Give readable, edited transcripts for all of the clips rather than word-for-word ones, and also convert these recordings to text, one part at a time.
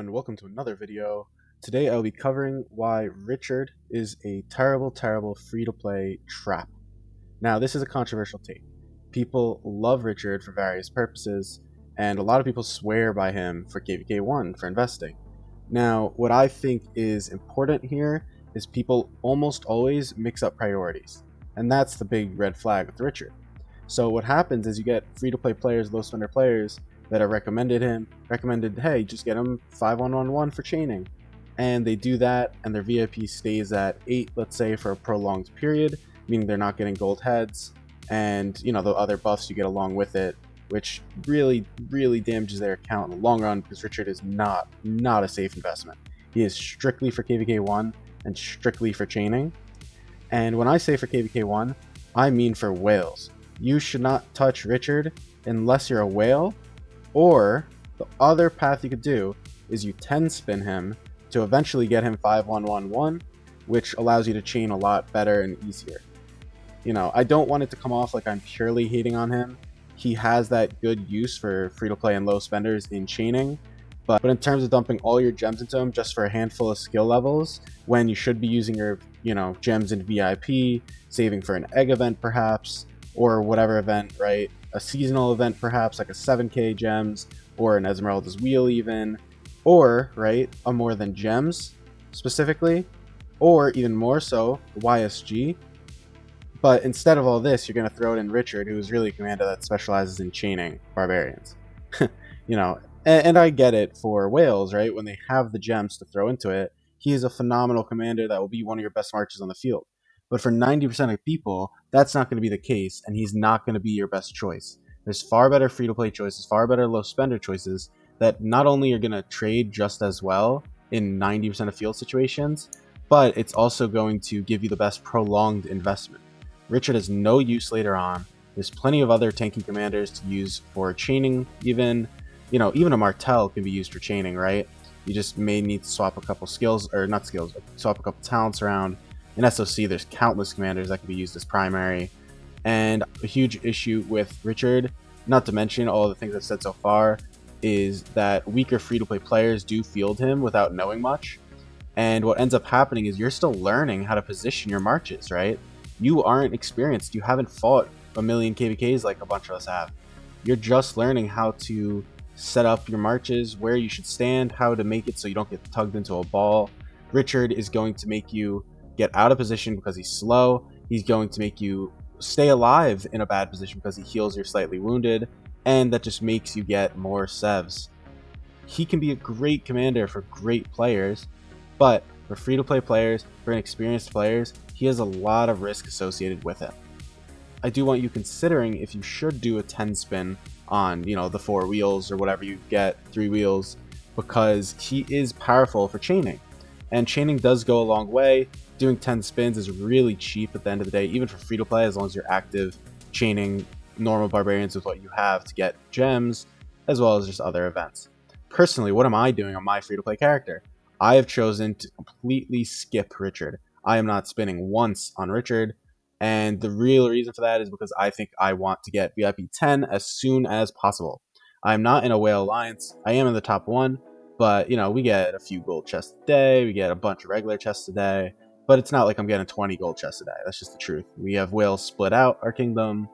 And welcome to another video. Today I'll be covering why Richard is a terrible free-to-play trap. Now, this is a controversial take. People love Richard for various purposes, and a lot of people swear by him for KVK1 for investing. Now, what I think is important here is people almost always mix up priorities, and that's the big red flag with Richard. So what happens is you get free-to-play players, low spender players that have recommended, hey, just get him 5-1-1-1 for chaining. And they do that, and their VIP stays at 8, let's say, for a prolonged period, meaning they're not getting gold heads, and the other buffs you get along with it, which really damages their account in the long run, because Richard is not a safe investment. He is strictly for KVK1 and strictly for chaining. And when I say for KVK1, I mean for whales. You should not touch Richard unless you're a whale, or the other path you could do is you 10 spin him to eventually get him 5-1-1-1, which allows you to chain a lot better and easier. I don't want it to come off like I'm purely hating on him. He has that good use for free-to-play and low spenders in chaining, but in terms of dumping all your gems into him just for a handful of skill levels, when you should be using your gems in VIP, saving for an egg event perhaps, or whatever event, right? A seasonal event perhaps, like a 7k gems, or an Esmeralda's Wheel even, or, right, a more than gems specifically, or even more so, YSG. But instead of all this, you're going to throw it in Richard, who is really a commander that specializes in chaining barbarians. And I get it for whales, right? When they have the gems to throw into it, he is a phenomenal commander that will be one of your best marches on the field. But for 90% of people, that's not going to be the case, and he's not going to be your best choice. There's far better free-to-play choices, far better low-spender choices that not only are going to trade just as well in 90% of field situations, but it's also going to give you the best prolonged investment. Richard has no use later on. There's plenty of other tanky commanders to use for chaining, even a Martel can be used for chaining, right? You just may need to swap a couple skills, or not skills, but swap a couple talents around. In SOC, there's countless commanders that can be used as primary. And a huge issue with Richard, not to mention all the things I've said so far, is that weaker free-to-play players do field him without knowing much. And what ends up happening is you're still learning how to position your marches, right? You aren't experienced. You haven't fought a million KVKs like a bunch of us have. You're just learning how to set up your marches, where you should stand, how to make it so you don't get tugged into a ball. Richard is going to make you get out of position because he's slow. He's going to make you stay alive in a bad position because he heals you're slightly wounded, and that just makes you get more sevs. He can be a great commander for great players, but for free-to-play players, for inexperienced players, he has a lot of risk associated with it. I do want you considering if you should do a 10 spin on, the 4 wheels or whatever you get, 3 wheels, because he is powerful for chaining. And chaining does go a long way. Doing 10 spins is really cheap at the end of the day, even for free-to-play, as long as you're active chaining normal barbarians with what you have to get gems, as well as just other events. Personally, what am I doing on my free-to-play character? I have chosen to completely skip Richard. I am not spinning once on Richard, and the real reason for that is because I think I want to get VIP 10 as soon as possible. I'm not in a whale alliance. I am in the top 1, but we get a few gold chests a day, we get a bunch of regular chests a day, but it's not like I'm getting 20 gold chests a day. That's just the truth. We have whales split out our kingdom,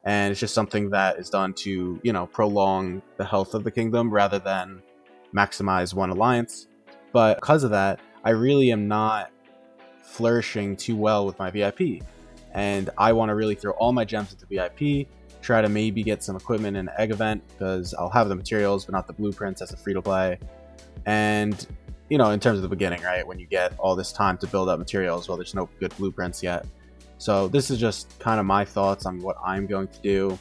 and it's just something that is done to prolong the health of the kingdom rather than maximize one alliance. But because of that, I really am not flourishing too well with my VIP, and I want to really throw all my gems into VIP, try to maybe get some equipment in an egg event, because I'll have the materials but not the blueprints as a free-to-play. And in terms of the beginning, right, when you get all this time to build up materials, well, there's no good blueprints yet. So this is just kind of my thoughts on what I'm going to do.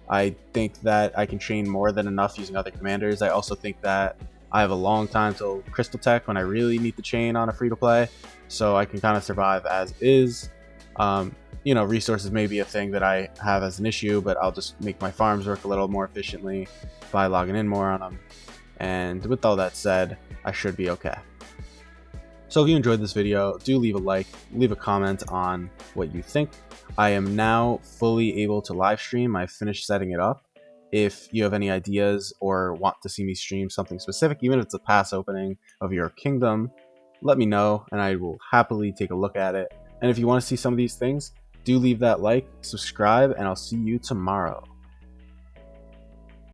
I think that I can chain more than enough using other commanders. I also think that I have a long time till Crystal Tech when I really need to chain on a free-to-play, so I can kind of survive as is. Resources may be a thing that I have as an issue, but I'll just make my farms work a little more efficiently by logging in more on them. And with all that said, I should be okay. So if you enjoyed this video, do leave a like, leave a comment on what you think. I am now fully able to live stream. I've finished setting it up, If you have any ideas or want to see me stream something specific, even if it's a pass opening of your kingdom, let me know and I will happily take a look at it. And if you want to see some of these things, do leave that like, subscribe, and I'll see you tomorrow.